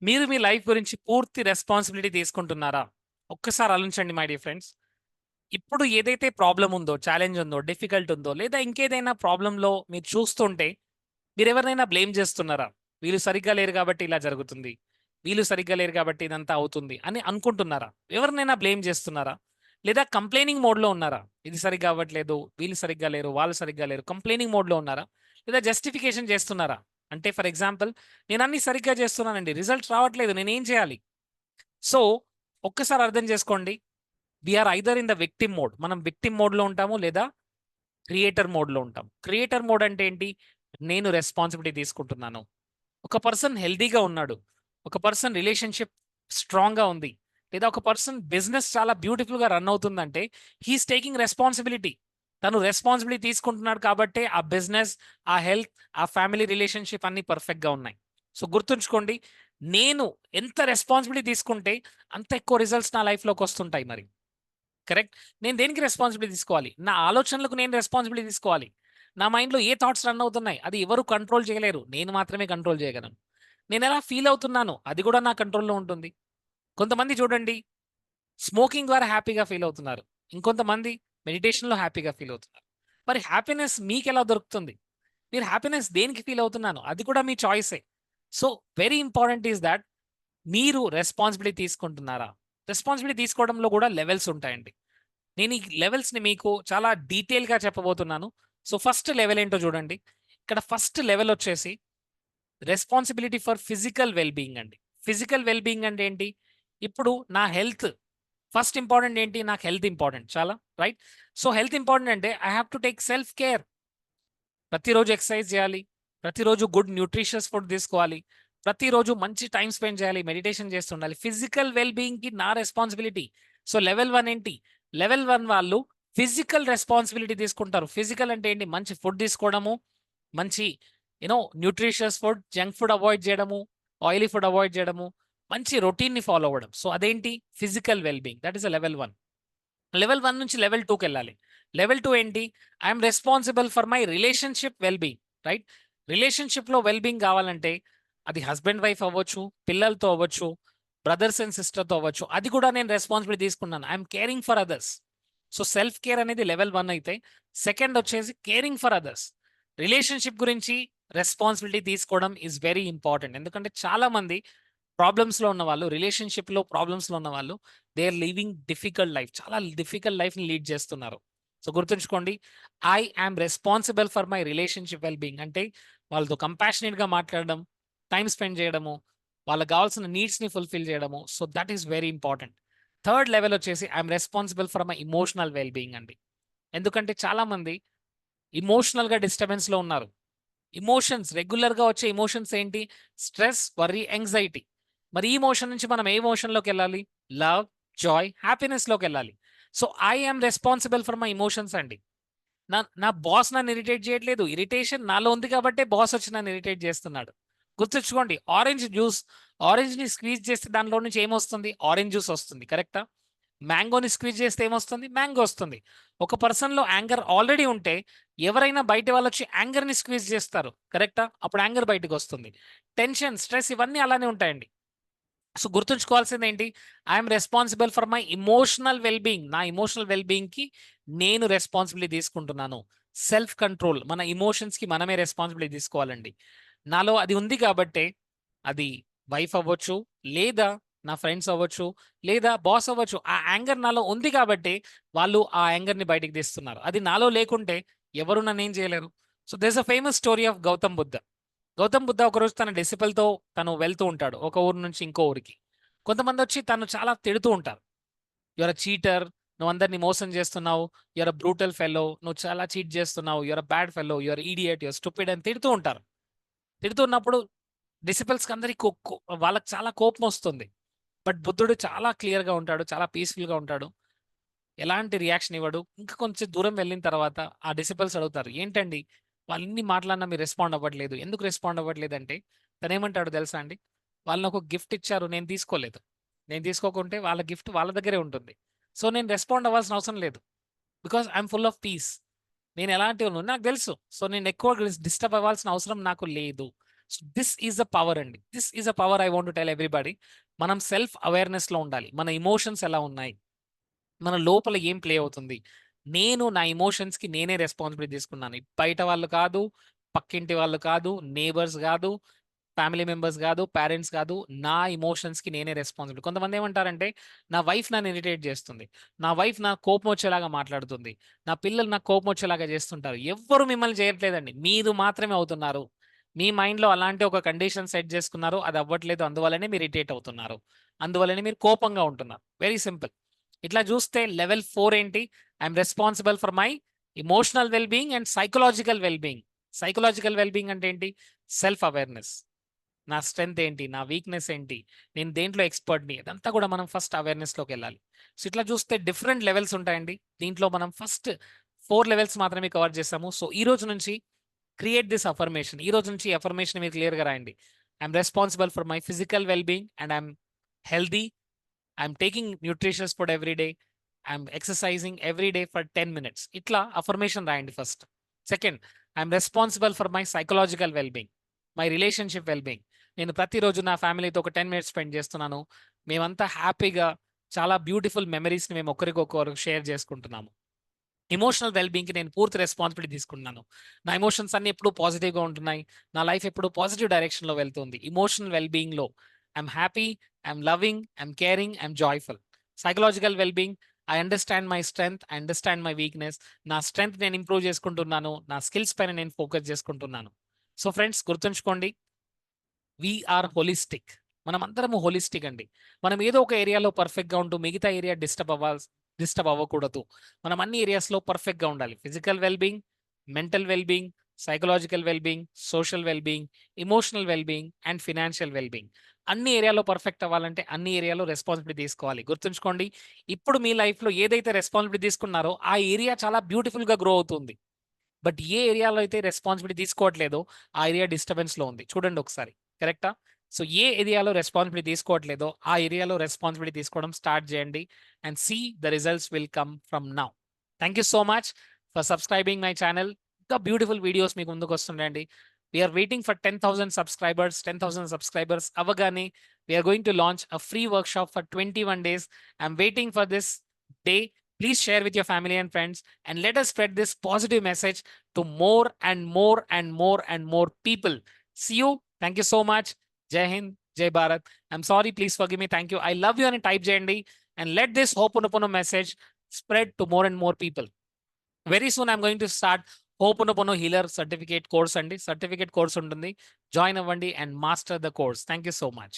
మీరు మీ లైఫ్ గురించి పూర్తి రెస్పాన్సిబిలిటీ తీసుకుంటున్నారా? ఒక్కసారి ఆలోచించండి మై డియర్ ఫ్రెండ్స్. ఇప్పుడు ఏదైతే ప్రాబ్లమ్ ఉందో, ఛాలెంజ్ ఉందో, డిఫికల్ట్ ఉందో లేదా ఇంకేదైనా ప్రాబ్లమ్‌లో మీరు చూస్తుంటే మీరెవరినైనా బ్లేమ్ చేస్తున్నారా? వీళ్ళు సరిగ్గా లేరు కాబట్టి ఇలా జరుగుతుంది. వీళ్ళు సరిగ్గా లేరు కాబట్టి ఇదంతా అవుతుంది అని అనుకుంటున్నారా? ఎవరినైనా బ్లేమ్ చేస్తున్నారా? లేదా కంప్లెయినింగ్ మోడ్‌లో ఉన్నారా? ఇది సరిగ్గా అవ్వట్లేదు, వీళ్ళు సరిగ్గా లేరు, వాళ్ళు సరిగ్గా లేరు. కంప్లెయినింగ్ మోడ్‌లో ఉన్నారా? లేదా జస్టిఫికేషన్ చేస్తున్నారా? అంటే ఫర్ ఎగ్జాంపుల్ నేనన్నీ సరిగ్గా చేస్తున్నానండి. రిజల్ట్స్ రావట్లేదు. నేనేం చేయాలి? సో, ఒక్కసారి అర్థం చేసుకోండి. We are either in the victim mode. మనం విక్టిమ్ మోడ్‌లో ఉంటాము లేదా క్రియేటర్ మోడ్‌లో ఉంటాం. క్రియేటర్ మోడ్ అంటే ఏంటి? నేను రెస్పాన్సిబిలిటీ తీసుకుంటున్నాను. ఒక పర్సన్ హెల్తీగా ఉన్నాడు. ఒక పర్సన్ రిలేషన్‌షిప్ స్ట్రాంగ్‌గా ఉంది. లేదా ఒక పర్సన్ బిజినెస్ చాలా బ్యూటిఫుల్‌గా రన్ అవుతుందంటే హి ఈస్ టేకింగ్ రెస్పాన్సిబిలిటీ. తను రెస్పాన్సిబిలిటీ తీసుకుంటున్నాడు కాబట్టే ఆ బిజినెస్, ఆ హెల్త్, ఆ ఫ్యామిలీ రిలేషన్‌షిప్ అన్నీ పర్ఫెక్ట్‌గా ఉన్నాయి. సో, గుర్తుంచుకోండి. నేను ఎంత రెస్పాన్సిబిలిటీ తీసుకుంటే అంత ఎక్కువ రిజల్ట్స్ నా లైఫ్‌లోకి వస్తుంటాయి మరి. కరెక్ట్. నేను దేనికి రెస్పాన్సిబిలిటీ తీసుకోవాలి? నా ఆలోచనలకు నేను రెస్పాన్సిబిలిటీ తీసుకోవాలి. నా మైండ్‌లో ఏ థాట్స్ రన్ అవుతున్నాయి? అది ఎవరు కంట్రోల్ చేయలేరు. నేను మాత్రమే కంట్రోల్ చేయగలను. నేనెలా ఫీల్ అవుతున్నానో అది కూడా నా కంట్రోల్‌లో ఉంటుంది. కొంతమంది చూడండి స్మోకింగ్ ద్వారా హ్యాపీగా ఫీల్ అవుతున్నారు. ఇంకొంతమంది మెడిటేషన్‌లో హ్యాపీగా ఫీల్ అవుతున్నారు. మరి హ్యాపీనెస్ మీకెలా దొరుకుతుంది? మీరు హ్యాపీనెస్ దేనికి ఫీల్ అవుతున్నాను? అది కూడా మీ చాయిసే. So, very important is that మీరు రెస్పాన్సిబిలిటీ తీసుకుంటున్నారా? రెస్పాన్సిబిలిటీ తీసుకోవడంలో కూడా లెవెల్స్ ఉంటాయండి. నేను ఈ లెవెల్స్‌ని మీకు చాలా డీటెయిల్‌గా చెప్పబోతున్నాను. సో, ఫస్ట్ లెవెల్ ఏంటో చూడండి. ఇక్కడ ఫస్ట్ లెవెల్ వచ్చేసి responsibility for physical well being అండి. ఫిజికల్ వెల్ బీయింగ్ అంటే ఏంటి? ఇప్పుడు నా హెల్త్ ఫస్ట్ ఇంపార్టెంట్ ఏంటి? నాకు హెల్త్ ఇంపార్టెంట్ చాలా. రైట్? సో, హెల్త్ ఇంపార్టెంట్ అంటే I have to take self care. ప్రతిరోజు ఎక్సర్సైజ్ చేయాలి. ప్రతిరోజు గుడ్ న్యూట్రిషియస్ ఫుడ్ తీసుకోవాలి. ప్రతిరోజు మంచి టైమ్ స్పెండ్ చేయాలి. మెడిటేషన్ చేస్తుండాలి. ఫిజికల్ వెల్ బీయింగ్‌కి నా రెస్పాన్సిబిలిటీ. సో, లెవెల్ 1 ఏంటి? లెవెల్ 1 వాళ్ళు ఫిజికల్ రెస్పాన్సిబిలిటీ తీసుకుంటారు. ఫిజికల్ అంటే ఏంటి? మంచి ఫుడ్ తీసుకోవడము, మంచి nutritious food, junk food avoid చేయడము, ఆయిలీ ఫుడ్ అవాయిడ్ చేయడము, మంచి రొటీన్‌ని ఫాలో అవ్వడం. సో, అదేంటి? Physical well being. That is level 1. Level 1 నుంచి లెవెల్ 2కెళ్ళాలి. లెవెల్ 2 ఏంటి? I'm responsible for my relationship well being. Right? రిలేషన్‌షిప్‌లో వెల్ బీయింగ్ కావాలంటే అది హస్బెండ్ వైఫ్ అవ్వచ్చు, పిల్లలతో అవ్వచ్చు, బ్రదర్స్ అండ్ సిస్టర్‌తో అవ్వచ్చు. అది కూడా నేను రెస్పాన్సిబిలిటీ తీసుకున్నాను. I'm caring for others. So, self care అనేది లెవెల్ 1 అయితే, సెకండ్ వచ్చేసి కేరింగ్ ఫర్ అదర్స్. రిలేషన్‌షిప్ గురించి రెస్పాన్సిబిలిటీ తీసుకోవడం ఈస్ వెరీ ఇంపార్టెంట్. ఎందుకంటే చాలామంది ప్రాబ్లమ్స్‌లో ఉన్నవాళ్ళు, రిలేషన్‌షిప్‌లో ప్రాబ్లమ్స్‌లో ఉన్నవాళ్ళు they are living difficult life. చాలా డిఫికల్ట్ లైఫ్‌ని లీడ్ చేస్తున్నారు. సో, గుర్తుంచుకోండి. I am responsible for my relationship well being అంటే వాళ్ళతో కంపాషనేట్‌గా మాట్లాడడం, టైమ్ స్పెండ్ చేయడము, వాళ్ళకి కావాల్సిన నీడ్స్‌ని ఫుల్‌ఫిల్ చేయడము. So, that is very important. Third level వచ్చేసి I am responsible for my emotional well being అండి. ఎందుకంటే చాలామంది ఎమోషనల్‌గా డిస్టర్బెన్స్‌లో ఉన్నారు. ఎమోషన్స్ రెగ్యులర్‌గా వచ్చే ఎమోషన్స్ ఏంటి? Stress, worry, anxiety. మరి ఈ ఎమోషన్ నుంచి మనం ఏ ఎమోషన్‌లోకెళ్ళాలి? లవ్, జాయ్, హ్యాపీనెస్‌లోకెళ్ళాలి. So, I am responsible for my emotions అండి. నా నా బాస్ నన్ను ఇరిటేట్ చేయట్లేదు. ఇరిటేషన్ నాలో ఉంది కాబట్టే బాస్ వచ్చి నన్ను ఇరిటేట్ చేస్తున్నాడు. గుర్తుంచుకోండి. ఆరెంజ్‌ని స్క్వీజ్ చేస్తే దానిలో నుంచి ఏమొస్తుంది? ఆరెంజ్ జ్యూస్ వస్తుంది. కరెక్టా? మ్యాంగోని స్క్వీజ్ చేస్తే ఏమొస్తుంది? మ్యాంగో వస్తుంది. ఒక పర్సన్‌లో యాంగర్ ఆల్రెడీ ఉంటే ఎవరైనా బయట వాళ్ళొచ్చి యాంగర్‌ని స్క్వీజ్ చేస్తారు. కరెక్టా? అప్పుడు యాంగర్ బయటకొస్తుంది. టెన్షన్, స్ట్రెస్ ఇవన్నీ అలానే ఉంటాయండి. సో, గుర్తుంచుకోవాల్సిందేంటి? I'm responsible for my emotional well being. నా ఎమోషనల్ వెల్ బీయింగ్‌కి నేను రెస్పాన్సిబిలిటీ తీసుకుంటున్నాను. Self control. మన ఎమోషన్స్‌కి మనమే రెస్పాన్సిబిలిటీ తీసుకోవాలండి. నాలో అది ఉంది కాబట్టే అది వైఫ్ అవ్వచ్చు, లేదా నా ఫ్రెండ్స్ అవ్వచ్చు, లేదా బాస్ అవ్వచ్చు. ఆ యాంగర్ నాలో ఉంది కాబట్టే వాళ్ళు ఆ యాంగర్‌ని బయటికి తీస్తున్నారు. అది నాలో లేకుంటే ఎవరు నన్నేం చేయలేరు. So, there is a famous story of Gautam Buddha. Gautam Buddha ఒకరోజు తన డిసిపుల్‌తో తను వెళ్తూ ఉంటాడు. ఒక ఊరు నుంచి ఇంకో ఊరికి. కొంతమందొచ్చి తను చాలా తిడుతూ ఉంటారు. "You are a cheater. నువ్వు అందరిని మోసం చేస్తున్నావు. You are a brutal fellow. నువ్వు చాలా చీట్ చేస్తున్నావు. You are a bad fellow. You are idiot. You are stupid" అని తిడుతూ ఉంటారు. తిడుతున్నప్పుడు డిసిపుల్స్‌కి అందరికి కొ కొ వాళ్ళకి చాలా కోపమొస్తుంది. బట్ బుద్ధుడు చాలా క్లియర్‌గా ఉంటాడు. చాలా పీస్‌ఫుల్‌గా ఉంటాడు. ఎలాంటి రియాక్షన్ ఇవ్వడు. ఇంకా కొంచెం దూరం వెళ్ళిన తర్వాత ఆ డిసిపుల్స్ అడుగుతారు. "ఏంటండి వాళ్ళు ఇన్ని మాటలన్నా మీరు రెస్పాండ్ అవ్వట్లేదు. ఎందుకు రెస్పాండ్ అవ్వట్లేదంటే" తనేమంటాడో తెలుసా అండి? "వాళ్ళు నాకు ఒక గిఫ్ట్ ఇచ్చారు. నేను తీసుకోలేదు. నేను తీసుకోకుంటే వాళ్ళ గిఫ్ట్ వాళ్ళ దగ్గరే ఉంటుంది. సో, నేను రెస్పాండ్ అవ్వాల్సిన అవసరం లేదు. Because I am full of piece. నేను ఎలాంటివాడినో నాకు తెలుసు. సో, నేను ఎక్కువ డిస్టర్బ్ అవ్వాల్సిన అవసరం నాకు లేదు" so this is the power అండి. This is a power I want to tell everybody. మనం సెల్ఫ్ అవేర్‌నెస్‌లో ఉండాలి. మన ఎమోషన్స్ ఎలా ఉన్నాయి? మన లోపల ఏం ప్లే అవుతుంది? నేను నా ఎమోషన్స్‌కి నేనే రెస్పాన్సిబిలిటీ తీసుకున్నాను. బయట వాళ్ళు కాదు, పక్కింటి వాళ్ళు కాదు, నేబర్స్ గాదు, ఫ్యామిలీ మెంబర్స్ గాదు, పేరెంట్స్ గాదు. నా ఎమోషన్స్‌కి నేనే రెస్పాన్సిబుల్. కొంతమంది ఏమంటారంటే, నా వైఫ్ నన్ను ఇరిటేట్ చేస్తుంది. నా వైఫ్ నాకు కోపం వచ్చేలాగా మాట్లాడుతుంది. నా పిల్లలు నాకు కోపం వచ్చేలాగా చేస్తుంటారు. ఎవ్వరు మిమ్మల్ని చేయట్లేదండి. మీరు మాత్రమే అవుతున్నారు. మీ మైండ్‌లో అలాంటి ఒక కండిషన్ సెట్ చేసుకున్నారు. అది అవ్వట్లేదు. అందువల్లనే మీరు ఇరిటేట్ అవుతున్నారు. అందువల్లనే మీరు కోపంగా ఉంటున్నారు. Very simple. ఇట్లా చూస్తే లెవెల్ 4 ఏంటి? I'm responsible for my emotional well being and psychological well being. Psychological well being అంటే ఏంటి? Self awareness. నా స్ట్రెంగ్త్ ఏంటి? నా వీక్‌నెస్ ఏంటి? నేను దేంట్లో ఎక్స్‌పర్ట్‌ని? ఇదంతా కూడా మనం ఫస్ట్ అవేర్‌నెస్‌లోకెళ్ళాలి. సో, ఇట్లా చూస్తే డిఫరెంట్ లెవెల్స్ ఉంటాయండి. దీంట్లో మనం ఫస్ట్ 4 లెవెల్స్ మాత్రమే కవర్ చేసాము. సో, ఈ రోజు నుంచి క్రియేట్ దిస్ అఫర్మేషన్. ఈ రోజు నుంచి ఈ అఫర్మేషన్ మీరు క్లియర్‌గా రాయండి. I'm responsible for my physical well being and I'm healthy. I'm taking nutritious food every day. I'm exercising every day for 10 minutes. ఇట్లా అఫర్మేషన్ రాయండి first. Second, I'm responsible for my psychological well being, my relationship well being. నేను ప్రతిరోజు నా ఫ్యామిలీతో ఒక 10 minutes spend చేస్తున్నాను. మేమంతా హ్యాపీగా చాలా బ్యూటిఫుల్ మెమరీస్‌ని మేము ఒకరికొకరు షేర్ చేసుకుంటున్నాము. ఎమోషనల్ వెల్ బీయింగ్‌కి నేను పూర్తి రెస్పాన్సిబిలిటీ తీసుకుంటున్నాను. నా ఎమోషన్స్ అన్నీ ఎప్పుడూ పాజిటివ్‌గా ఉంటున్నాయి. నా లైఫ్ ఎప్పుడూ పాజిటివ్ డైరెక్షన్‌లో వెళ్తుంది. ఎమోషనల్ వెల్ బీయింగ్‌లో I'm happy, I'm loving, I'm caring, I'm joyful. Psychological well being, I understand my strength, I understand my weakness. నా స్ట్రెంగ్త్ నేను ఇంప్రూవ్ చేసుకుంటున్నాను. నా స్కిల్స్ పైన నేను ఫోకస్ చేసుకుంటున్నాను. సో ఫ్రెండ్స్, గుర్తుంచుకోండి, ఆర్ హోలిస్టిక్. మనమందరము హోలిస్టిక్ అండి. మనం ఏదో ఒక ఏరియాలో పర్ఫెక్ట్‌గా ఉంటూ మిగతా ఏరియా డిస్టర్బ్ అవ్వకూడదు. మనం అన్ని ఏరియాస్‌లో పర్ఫెక్ట్‌గా ఉండాలి. Physical well being, mental well being, psychological well being, social well being, emotional well being and financial well being. అన్ని ఏరియాలో పర్ఫెక్ట్ అవ్వాలంటే అన్ని ఏరియాలో రెస్పాన్సిబిలిటీ తీసుకోవాలి. గుర్తుంచుకోండి, ఇప్పుడు మీ లైఫ్‌లో ఏదైతే రెస్పాన్సిబిలిటీ తీసుకున్నారో ఆ ఏరియా చాలా బ్యూటిఫుల్‌గా గ్రో అవుతుంది. బట్ ఏ ఏరియాలో అయితే రెస్పాన్సిబిలిటీ తీసుకోవట్లేదో ఆ ఏరియా డిస్టర్బెన్స్‌లో ఉంది. చూడండి ఒకసారి. కరెక్టా? సో, ఏ ఏరియాలో రెస్పాన్సిబిలిటీ తీసుకోవట్లేదో ఆ ఏరియాలో రెస్పాన్సిబిలిటీ తీసుకోవడం స్టార్ట్ చేయండి. And see the results will come from now. Thank you so much for subscribing my channel. ఇంకా బ్యూటిఫుల్ వీడియోస్ మీకు ముందుకొస్తుండండి. We are waiting for 10,000 subscribers. 10,000 subscribers అవ్వగానే we are going to launch a free workshop for 21 days. I'm waiting for this day. Please share with your family and friends and let us spread this positive message to more and more and more and more people. See you. Thank you so much. Jai Hind, Jai Bharat. I'm sorry, please forgive me. Thank you. I love you and type JND and let this Ho'oponopono message spread to more and more people. Very soon I'm going to start Ho'oponopono Healer Certificate course and certificate course ఉంటుంది. Join అవ్వండి and master the course. Thank you so much.